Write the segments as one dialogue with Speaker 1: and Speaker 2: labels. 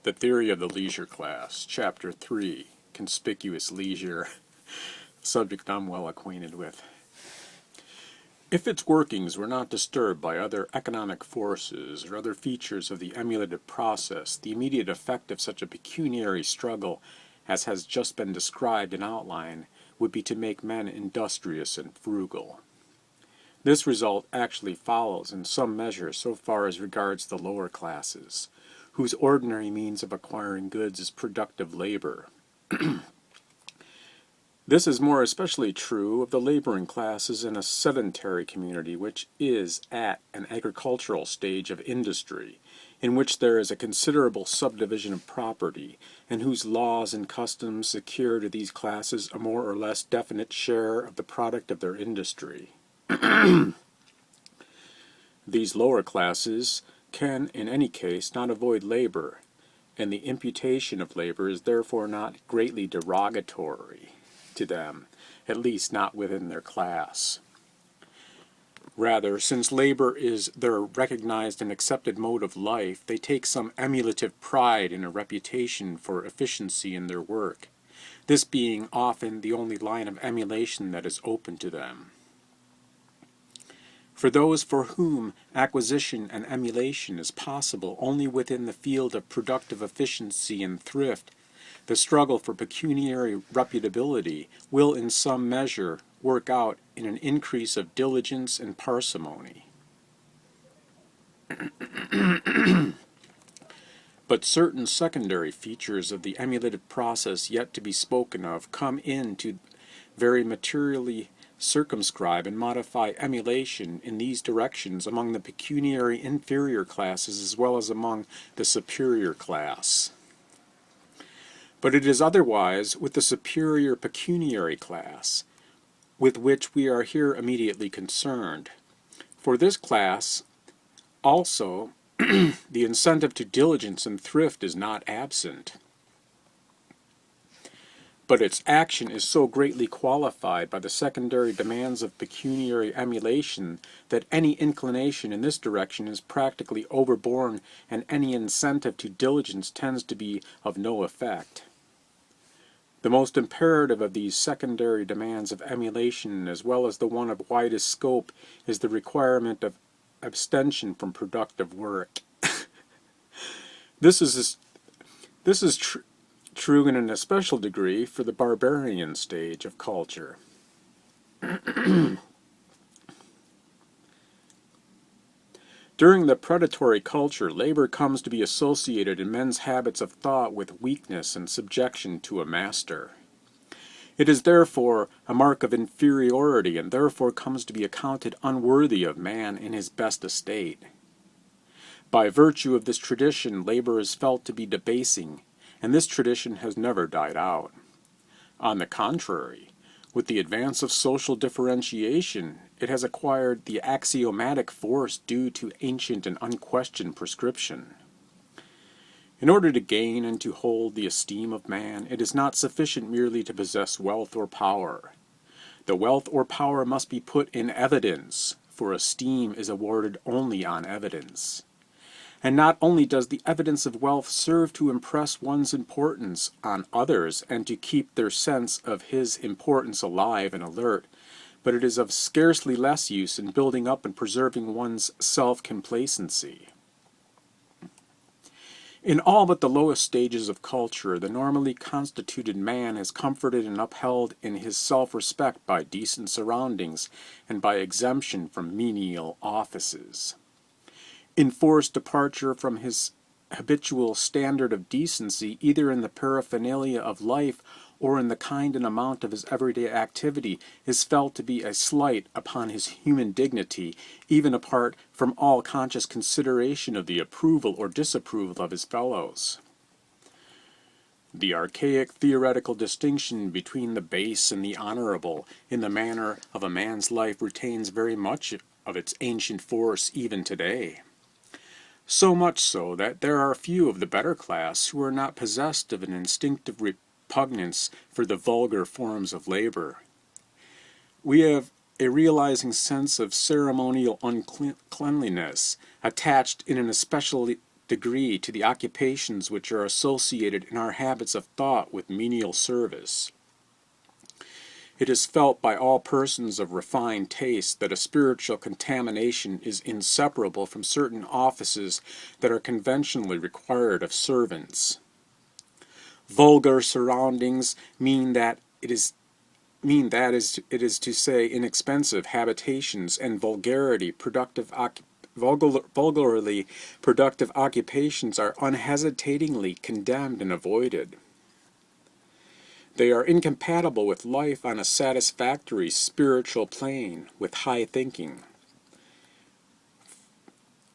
Speaker 1: The Theory of the Leisure Class, Chapter 3, Conspicuous Leisure, subject I'm well acquainted with. If its workings were not disturbed by other economic forces or other features of the emulative process, the immediate effect of such a pecuniary struggle as has just been described in outline would be to make men industrious and frugal. This result actually follows in some measure so far as regards the lower classes, whose ordinary means of acquiring goods is productive labor. This is more especially true of the laboring classes in a sedentary community which is at an agricultural stage of industry, in which there is a considerable subdivision of property, and whose laws and customs secure to these classes a more or less definite share of the product of their industry. These lower classes can, in any case, not avoid labor, and the imputation of labor is therefore not greatly derogatory to them, at least not within their class. Rather, since labor is their recognized and accepted mode of life, they take some emulative pride in a reputation for efficiency in their work, this being often the only line of emulation that is open to them. For those for whom acquisition and emulation is possible only within the field of productive efficiency and thrift, the struggle for pecuniary reputability will in some measure work out in an increase of diligence and parsimony. But certain secondary features of the emulative process yet to be spoken of come in to very materially circumscribe and modify emulation in these directions among the pecuniary inferior classes as well as among the superior class. But it is otherwise with the superior pecuniary class, with which we are here immediately concerned. For this class also the incentive to diligence and thrift is not absent, but its action is so greatly qualified by the secondary demands of pecuniary emulation that any inclination in this direction is practically overborne, and any incentive to diligence tends to be of no effect. The most imperative of these secondary demands of emulation, as well as the one of widest scope, is the requirement of abstention from productive work. This is true in an especial degree for the barbarian stage of culture. During the predatory culture, labor comes to be associated in men's habits of thought with weakness and subjection to a master. It is therefore a mark of inferiority, and therefore comes to be accounted unworthy of man in his best estate. By virtue of this tradition, labor is felt to be debasing, and this tradition has never died out. On the contrary, with the advance of social differentiation, it has acquired the axiomatic force due to ancient and unquestioned prescription. In order to gain and to hold the esteem of man, it is not sufficient merely to possess wealth or power. The wealth or power must be put in evidence, for esteem is awarded only on evidence. And not only does the evidence of wealth serve to impress one's importance on others and to keep their sense of his importance alive and alert, but it is of scarcely less use in building up and preserving one's self-complacency. In all but the lowest stages of culture, the normally constituted man is comforted and upheld in his self-respect by decent surroundings and by exemption from menial offices. Enforced departure from his habitual standard of decency, either in the paraphernalia of life or in the kind and amount of his everyday activity, is felt to be a slight upon his human dignity, even apart from all conscious consideration of the approval or disapproval of his fellows. The archaic theoretical distinction between the base and the honorable in the manner of a man's life retains very much of its ancient force even today. So much so that there are few of the better class who are not possessed of an instinctive repugnance for the vulgar forms of labor. We have a realizing sense of ceremonial uncleanliness attached in an especially degree to the occupations which are associated in our habits of thought with menial service. It is felt by all persons of refined taste that a spiritual contamination is inseparable from certain offices that are conventionally required of servants. Vulgar surroundings mean that it is to say inexpensive habitations, and vulgarly productive occupations are unhesitatingly condemned and avoided. They are incompatible with life on a satisfactory spiritual plane, with high thinking.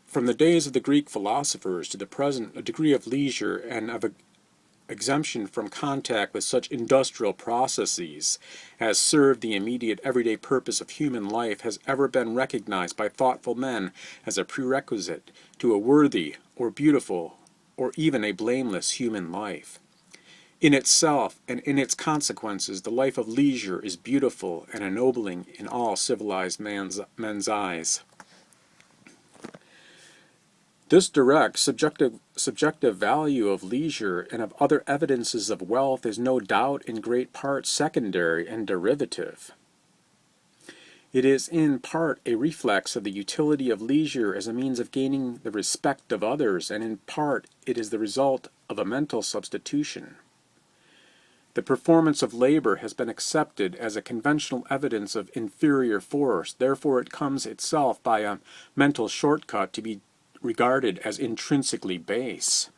Speaker 1: From the days of the Greek philosophers to the present, a degree of leisure and of exemption from contact with such industrial processes as serve the immediate everyday purpose of human life has ever been recognized by thoughtful men as a prerequisite to a worthy or beautiful or even a blameless human life. In itself and in its consequences, the life of leisure is beautiful and ennobling in all civilized men's eyes. This direct, subjective value of leisure and of other evidences of wealth is no doubt in great part secondary and derivative. It is in part a reflex of the utility of leisure as a means of gaining the respect of others, and in part it is the result of a mental substitution. The performance of labor has been accepted as a conventional evidence of inferior force, therefore it comes itself by a mental shortcut to be regarded as intrinsically base.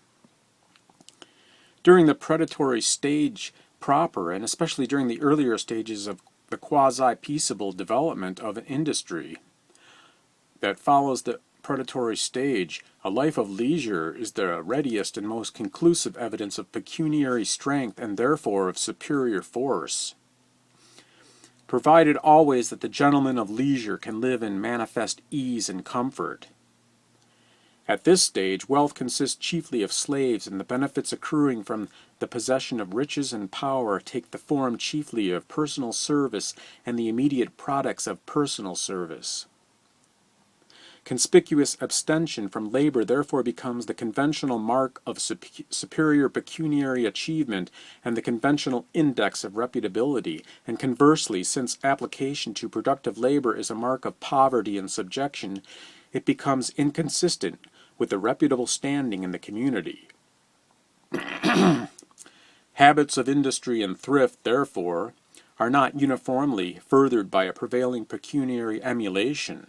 Speaker 1: During the predatory stage proper, and especially during the earlier stages of the quasi-peaceable development of an industry that follows the predatory stage, a life of leisure is the readiest and most conclusive evidence of pecuniary strength and therefore of superior force. Provided always that the gentleman of leisure can live in manifest ease and comfort. At this stage, wealth consists chiefly of slaves, and the benefits accruing from the possession of riches and power take the form chiefly of personal service and the immediate products of personal service. Conspicuous abstention from labor therefore becomes the conventional mark of superior pecuniary achievement and the conventional index of reputability, and conversely, since application to productive labor is a mark of poverty and subjection, it becomes inconsistent with the reputable standing in the community. Habits of industry and thrift, therefore, are not uniformly furthered by a prevailing pecuniary emulation.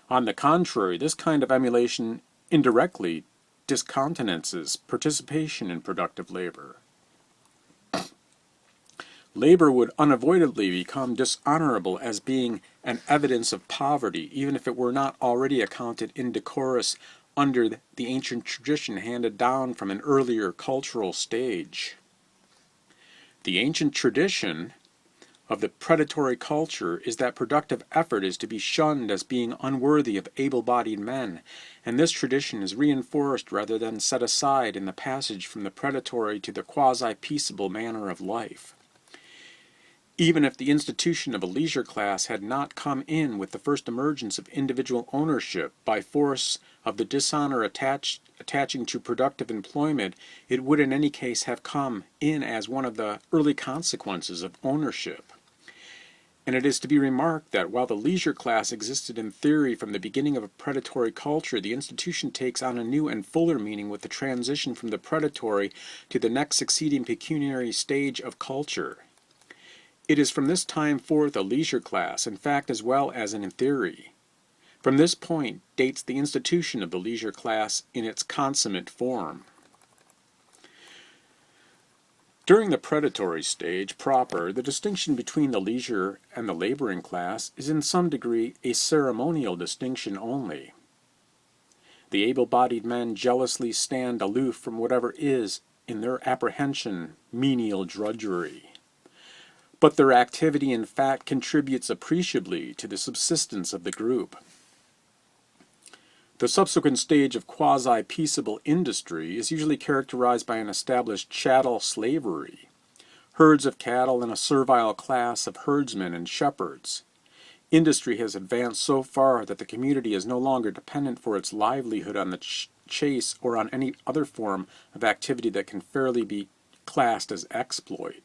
Speaker 1: On the contrary, this kind of emulation indirectly discountenances participation in productive labor. Labor would unavoidably become dishonorable as being an evidence of poverty, even if it were not already accounted indecorous under the ancient tradition handed down from an earlier cultural stage. The ancient tradition of the predatory culture is that productive effort is to be shunned as being unworthy of able-bodied men, and this tradition is reinforced rather than set aside in the passage from the predatory to the quasi-peaceable manner of life. Even if the institution of a leisure class had not come in with the first emergence of individual ownership by force of the dishonor attaching to productive employment, it would in any case have come in as one of the early consequences of ownership. And it is to be remarked that while the leisure class existed in theory from the beginning of a predatory culture, the institution takes on a new and fuller meaning with the transition from the predatory to the next succeeding pecuniary stage of culture. It is from this time forth a leisure class, in fact as well as in theory. From this point dates the institution of the leisure class in its consummate form. During the predatory stage proper, the distinction between the leisure and the laboring class is in some degree a ceremonial distinction only. The able-bodied men jealously stand aloof from whatever is, in their apprehension, menial drudgery. But their activity in fact contributes appreciably to the subsistence of the group. The subsequent stage of quasi-peaceable industry is usually characterized by an established chattel slavery, herds of cattle and a servile class of herdsmen and shepherds. Industry has advanced so far that the community is no longer dependent for its livelihood on the chase or on any other form of activity that can fairly be classed as exploit.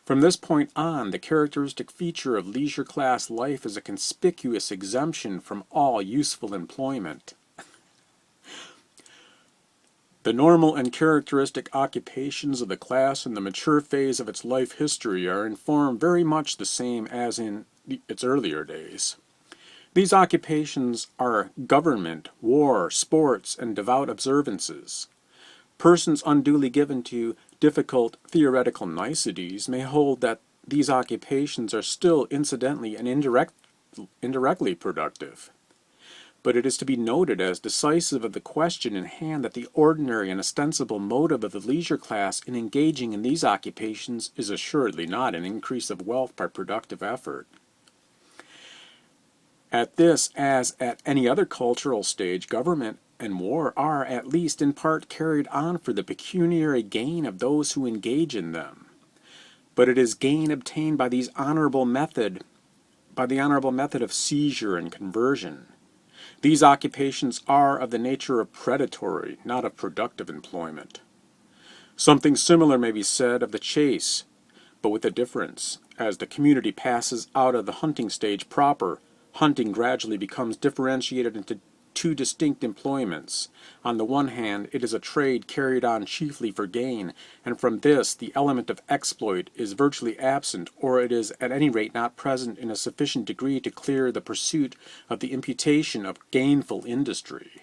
Speaker 1: From this point on, the characteristic feature of leisure class life is a conspicuous exemption from all useful employment. The normal and characteristic occupations of the class in the mature phase of its life history are in form very much the same as in its earlier days. These occupations are government, war, sports, and devout observances. Persons unduly given to difficult theoretical niceties may hold that these occupations are still incidentally and indirectly productive. But it is to be noted as decisive of the question in hand that the ordinary and ostensible motive of the leisure class in engaging in these occupations is assuredly not an increase of wealth by productive effort. At this, as at any other cultural stage, government and war are, at least in part, carried on for the pecuniary gain of those who engage in them. But it is gain obtained by the honorable method of seizure and conversion. These occupations are of the nature of predatory, not of productive employment. Something similar may be said of the chase, but with a difference. As the community passes out of the hunting stage proper, hunting gradually becomes differentiated into two distinct employments. On the one hand, it is a trade carried on chiefly for gain, and from this the element of exploit is virtually absent, or it is at any rate not present in a sufficient degree to clear the pursuit of the imputation of gainful industry.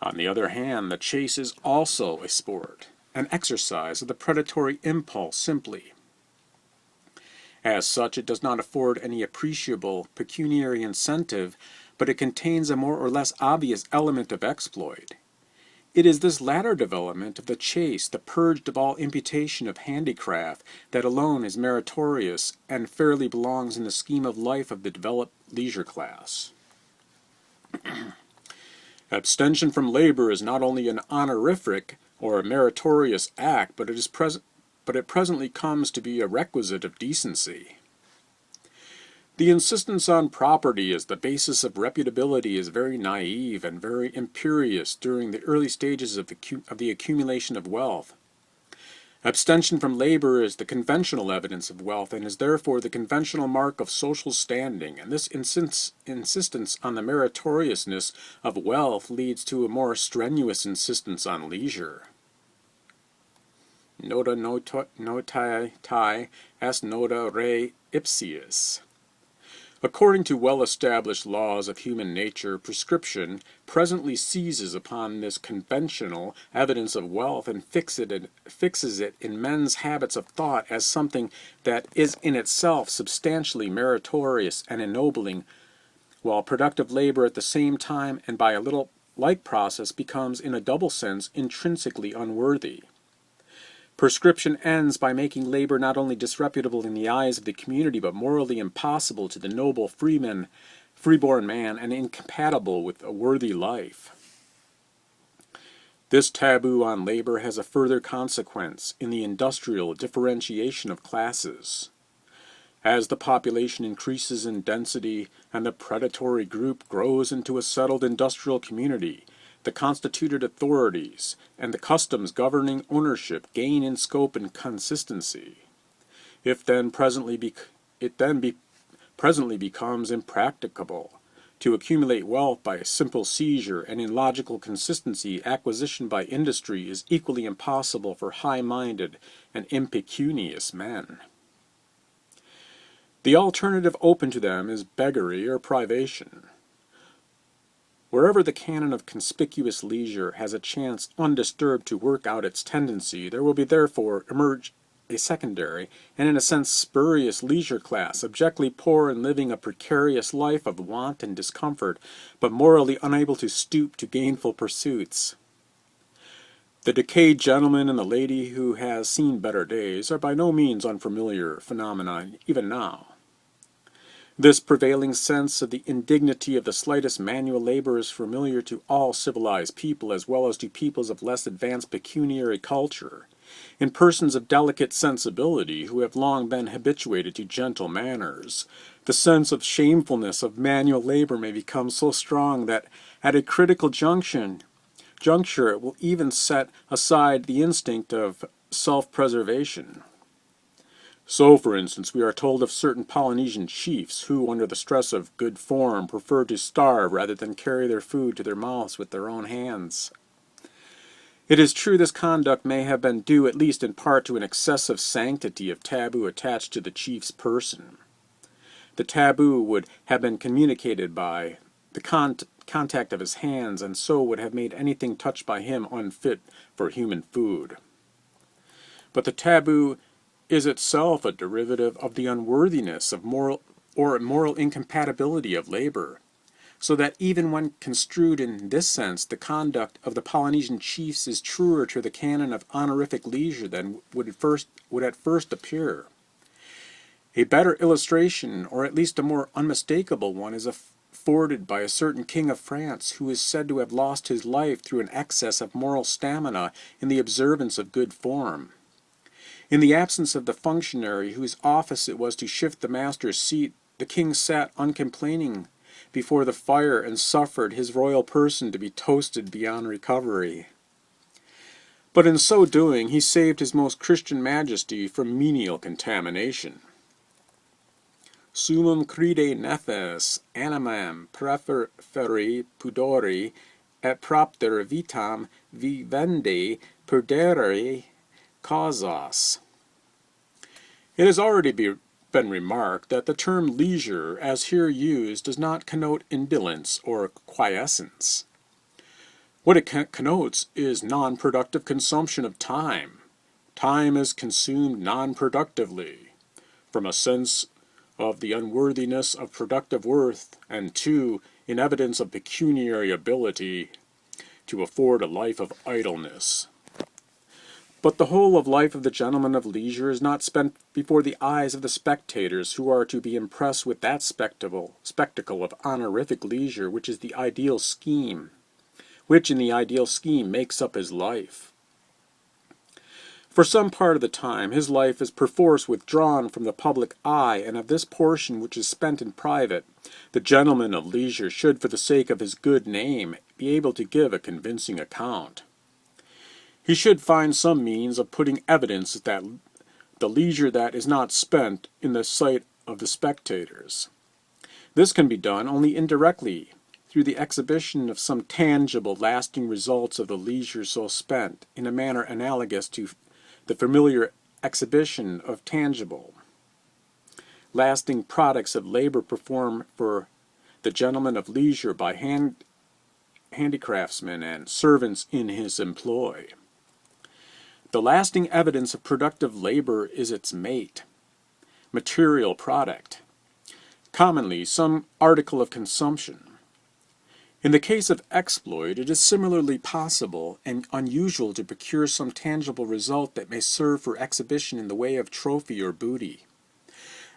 Speaker 1: On the other hand, the chase is also a sport, an exercise of the predatory impulse simply. As such, it does not afford any appreciable pecuniary incentive, but it contains a more or less obvious element of exploit. It is this latter development of the chase, the purged of all imputation of handicraft, that alone is meritorious and fairly belongs in the scheme of life of the developed leisure class. Abstention from labor is not only an honorific or a meritorious act, but it presently comes to be a requisite of decency. The insistence on property as the basis of reputability is very naive and very imperious during the early stages of the accumulation of wealth. Abstention from labor is the conventional evidence of wealth and is therefore the conventional mark of social standing, and this insistence on the meritoriousness of wealth leads to a more strenuous insistence on leisure. Nota notae est nota re ipsius. According to well-established laws of human nature, prescription presently seizes upon this conventional evidence of wealth and fixes it in men's habits of thought as something that is in itself substantially meritorious and ennobling, while productive labor at the same time and by a little like process becomes in a double sense intrinsically unworthy. Prescription ends by making labor not only disreputable in the eyes of the community, but morally impossible to the noble freeborn man, and incompatible with a worthy life. This taboo on labor has a further consequence in the industrial differentiation of classes. As the population increases in density and the predatory group grows into a settled industrial community, the constituted authorities and the customs governing ownership gain in scope and consistency. It then presently becomes impracticable to accumulate wealth by a simple seizure, and in logical consistency acquisition by industry is equally impossible for high-minded and impecunious men. The alternative open to them is beggary or privation. Wherever the canon of conspicuous leisure has a chance undisturbed to work out its tendency, there will therefore emerge a secondary, and in a sense spurious leisure class, abjectly poor and living a precarious life of want and discomfort, but morally unable to stoop to gainful pursuits. The decayed gentleman and the lady who has seen better days are by no means unfamiliar phenomena even now. This prevailing sense of the indignity of the slightest manual labor is familiar to all civilized people as well as to peoples of less advanced pecuniary culture. In persons of delicate sensibility who have long been habituated to gentle manners, The sense of shamefulness of manual labor may become so strong that at a critical juncture it will even set aside the instinct of self-preservation. So, for instance, we are told of certain Polynesian chiefs who, under the stress of good form, prefer to starve rather than carry their food to their mouths with their own hands. It is true this conduct may have been due at least in part to an excessive sanctity of taboo attached to the chief's person. The taboo would have been communicated by the contact of his hands, and so would have made anything touched by him unfit for human food. But the taboo is itself a derivative of the unworthiness of moral incompatibility of labor, so that even when construed in this sense, the conduct of the Polynesian chiefs is truer to the canon of honorific leisure than would at first appear. A better illustration, or at least a more unmistakable one, is afforded by a certain king of France who is said to have lost his life through an excess of moral stamina in the observance of good form. In the absence of the functionary whose office it was to shift the master's seat, the king sat uncomplaining before the fire and suffered his royal person to be toasted beyond recovery. But in so doing he saved his most Christian majesty from menial contamination. Sumum crede nefas animam preferi pudori et propter vitam vivendi perdere causas. It has already been remarked that the term leisure, as here used, does not connote indolence or quiescence. What it connotes is non-productive consumption of time. Time is consumed non-productively, from a sense of the unworthiness of productive worth, and 2, in evidence of pecuniary ability to afford a life of idleness. But the whole of life of the gentleman of leisure is not spent before the eyes of the spectators, who are to be impressed with that spectacle of honorific leisure which in the ideal scheme makes up his life. For some part of the time his life is perforce withdrawn from the public eye, and of this portion which is spent in private, the gentleman of leisure should, for the sake of his good name, be able to give a convincing account. He should find some means of putting evidence that the leisure that is not spent in the sight of the spectators. This can be done only indirectly, through the exhibition of some tangible, lasting results of the leisure so spent, in a manner analogous to the familiar exhibition of tangible, lasting products of labor performed for the gentleman of leisure by handicraftsmen and servants in his employ. The lasting evidence of productive labor is its mate, material product, commonly some article of consumption. In the case of exploit, it is similarly possible and unusual to procure some tangible result that may serve for exhibition in the way of trophy or booty.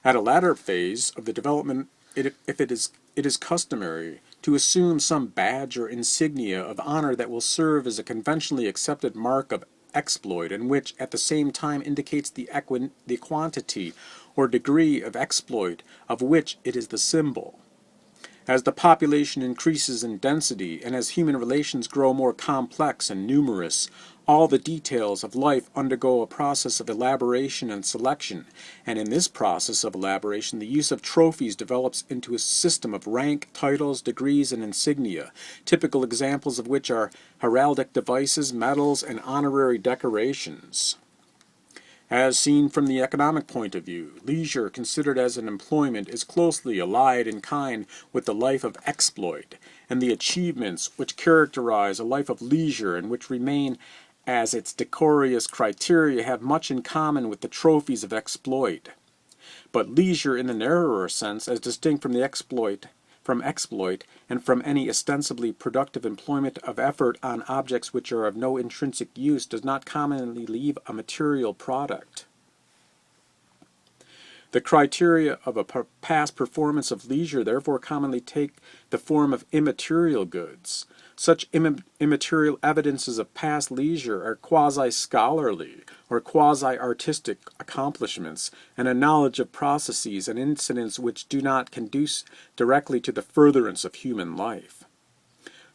Speaker 1: At a latter phase of the development, it is customary to assume some badge or insignia of honor that will serve as a conventionally accepted mark of exploit, and which at the same time indicates the quantity or degree of exploit of which it is the symbol. As the population increases in density, and as human relations grow more complex and numerous, all the details of life undergo a process of elaboration and selection, and in this process of elaboration the use of trophies develops into a system of rank, titles, degrees, and insignia, typical examples of which are heraldic devices, medals, and honorary decorations. As seen from the economic point of view, leisure, considered as an employment, is closely allied in kind with the life of exploit, and the achievements which characterize a life of leisure and which remain as its decorous criteria have much in common with the trophies of exploit. But leisure in the narrower sense, as distinct from exploit, and from any ostensibly productive employment of effort on objects which are of no intrinsic use, does not commonly leave a material product. The criteria of a past performance of leisure therefore commonly take the form of immaterial goods, Such immaterial evidences of past leisure are quasi-scholarly or quasi-artistic accomplishments, and a knowledge of processes and incidents which do not conduce directly to the furtherance of human life.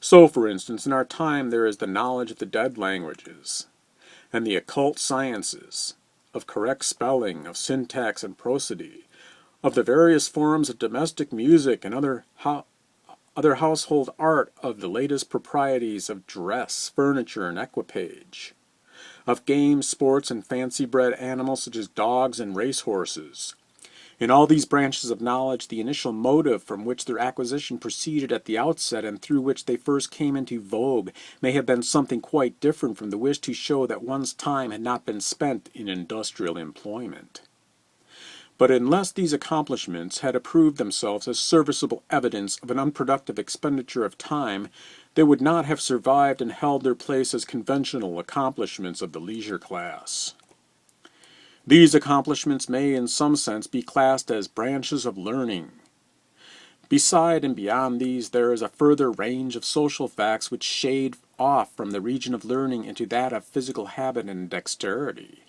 Speaker 1: So, for instance, in our time there is the knowledge of the dead languages, and the occult sciences, of correct spelling, of syntax and prosody, of the various forms of domestic music and other household art, of the latest proprieties of dress, furniture, and equipage, of games, sports, and fancy-bred animals such as dogs and racehorses. In all these branches of knowledge, the initial motive from which their acquisition proceeded at the outset and through which they first came into vogue may have been something quite different from the wish to show that one's time had not been spent in industrial employment. But unless these accomplishments had approved themselves as serviceable evidence of an unproductive expenditure of time, they would not have survived and held their place as conventional accomplishments of the leisure class. These accomplishments may in some sense be classed as branches of learning. Beside and beyond these there is a further range of social facts which shade off from the region of learning into that of physical habit and dexterity.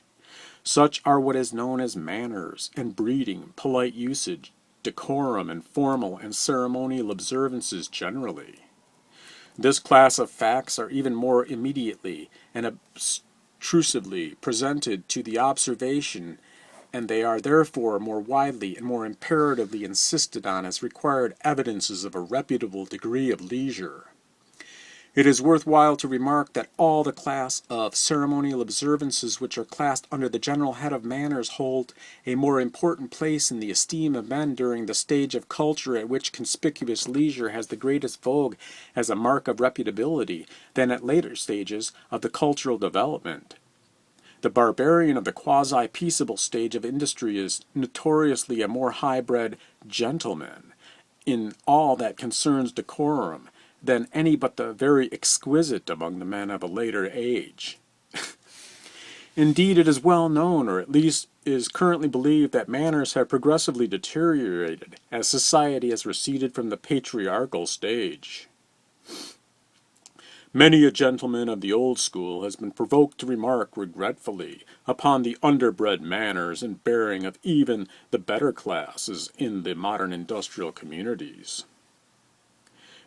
Speaker 1: Such are what is known as manners and breeding, polite usage, decorum, and formal and ceremonial observances generally. This class of facts are even more immediately and obtrusively presented to the observation, and they are therefore more widely and more imperatively insisted on as required evidences of a reputable degree of leisure. It is worthwhile to remark that all the class of ceremonial observances which are classed under the general head of manners hold a more important place in the esteem of men during the stage of culture at which conspicuous leisure has the greatest vogue as a mark of reputability than at later stages of the cultural development. The barbarian of the quasi-peaceable stage of industry is notoriously a more high-bred gentleman in all that concerns decorum than any but the very exquisite among the men of a later age. Indeed, it is well known, or at least is currently believed, that manners have progressively deteriorated as society has receded from the patriarchal stage. Many a gentleman of the old school has been provoked to remark regretfully upon the underbred manners and bearing of even the better classes in the modern industrial communities,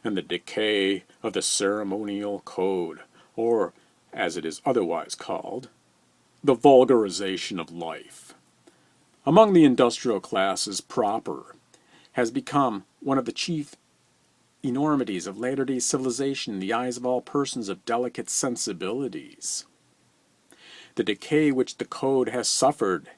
Speaker 1: and the decay of the ceremonial code, or, as it is otherwise called, the vulgarization of life, among the industrial classes proper, has become one of the chief enormities of latter-day civilization in the eyes of all persons of delicate sensibilities. The decay which the code has suffered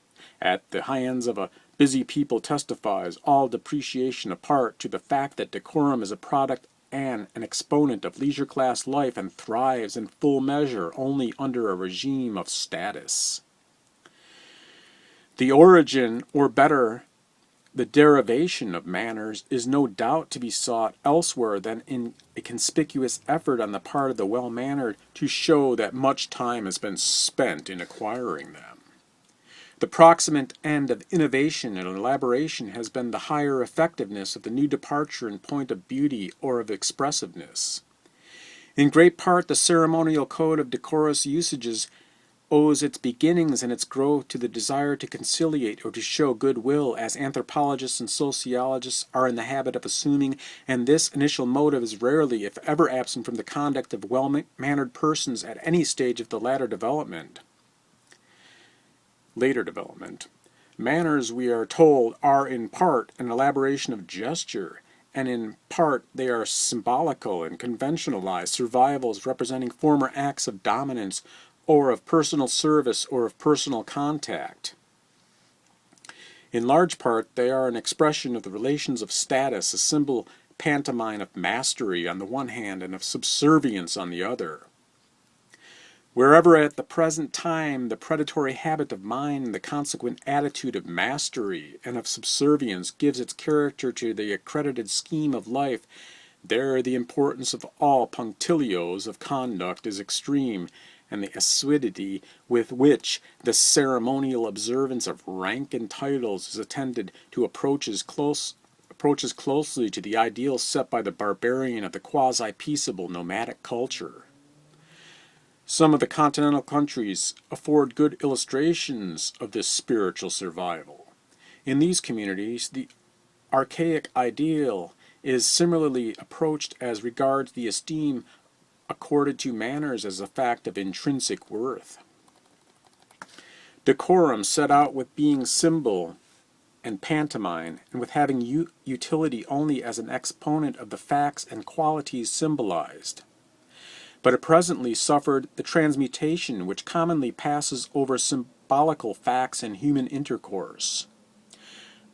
Speaker 1: at the hands of a busy people testifies, all depreciation apart, to the fact that decorum is a product and an exponent of leisure class life and thrives in full measure only under a regime of status. The origin, or better, the derivation of manners is no doubt to be sought elsewhere than in a conspicuous effort on the part of the well-mannered to show that much time has been spent in acquiring them. The proximate end of innovation and elaboration has been the higher effectiveness of the new departure in point of beauty or of expressiveness. In great part, the ceremonial code of decorous usages owes its beginnings and its growth to the desire to conciliate or to show goodwill, as anthropologists and sociologists are in the habit of assuming, and this initial motive is rarely, if ever, absent from the conduct of well-mannered persons at any stage of the later development. Manners, we are told, are in part an elaboration of gesture, and in part they are symbolical and conventionalized survivals representing former acts of dominance or of personal service or of personal contact. In large part, they are an expression of the relations of status, a symbol pantomime of mastery on the one hand and of subservience on the other. Wherever at the present time the predatory habit of mind and the consequent attitude of mastery and of subservience gives its character to the accredited scheme of life, there the importance of all punctilios of conduct is extreme, and the assiduity with which the ceremonial observance of rank and titles is attended to approaches approaches closely to the ideal set by the barbarian of the quasi-peaceable nomadic culture. Some of the continental countries afford good illustrations of this spiritual survival. In these communities, the archaic ideal is similarly approached as regards the esteem accorded to manners as a fact of intrinsic worth. Decorum set out with being symbol and pantomime, and with having utility only as an exponent of the facts and qualities symbolized. But it presently suffered the transmutation which commonly passes over symbolical facts in human intercourse.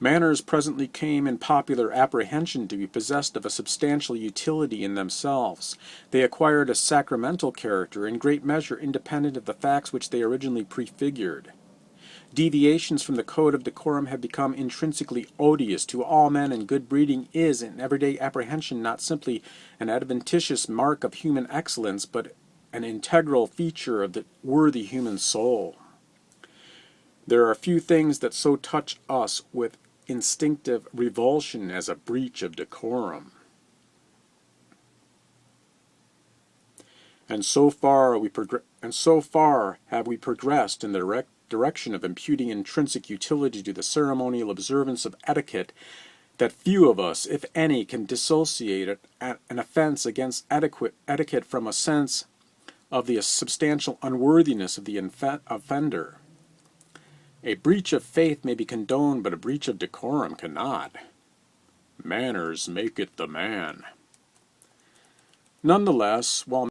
Speaker 1: Manners presently came in popular apprehension to be possessed of a substantial utility in themselves. They acquired a sacramental character, in great measure independent of the facts which they originally prefigured. Deviations from the code of decorum have become intrinsically odious to all men, and good breeding is, in everyday apprehension, not simply an adventitious mark of human excellence, but an integral feature of the worthy human soul. There are few things that so touch us with instinctive revulsion as a breach of decorum. And so far have we progressed in the direction of imputing intrinsic utility to the ceremonial observance of etiquette that few of us, if any, can dissociate an offense against etiquette from a sense of the substantial unworthiness of the offender. A breach of faith may be condoned, but a breach of decorum cannot. Manners make it the man. Nonetheless, while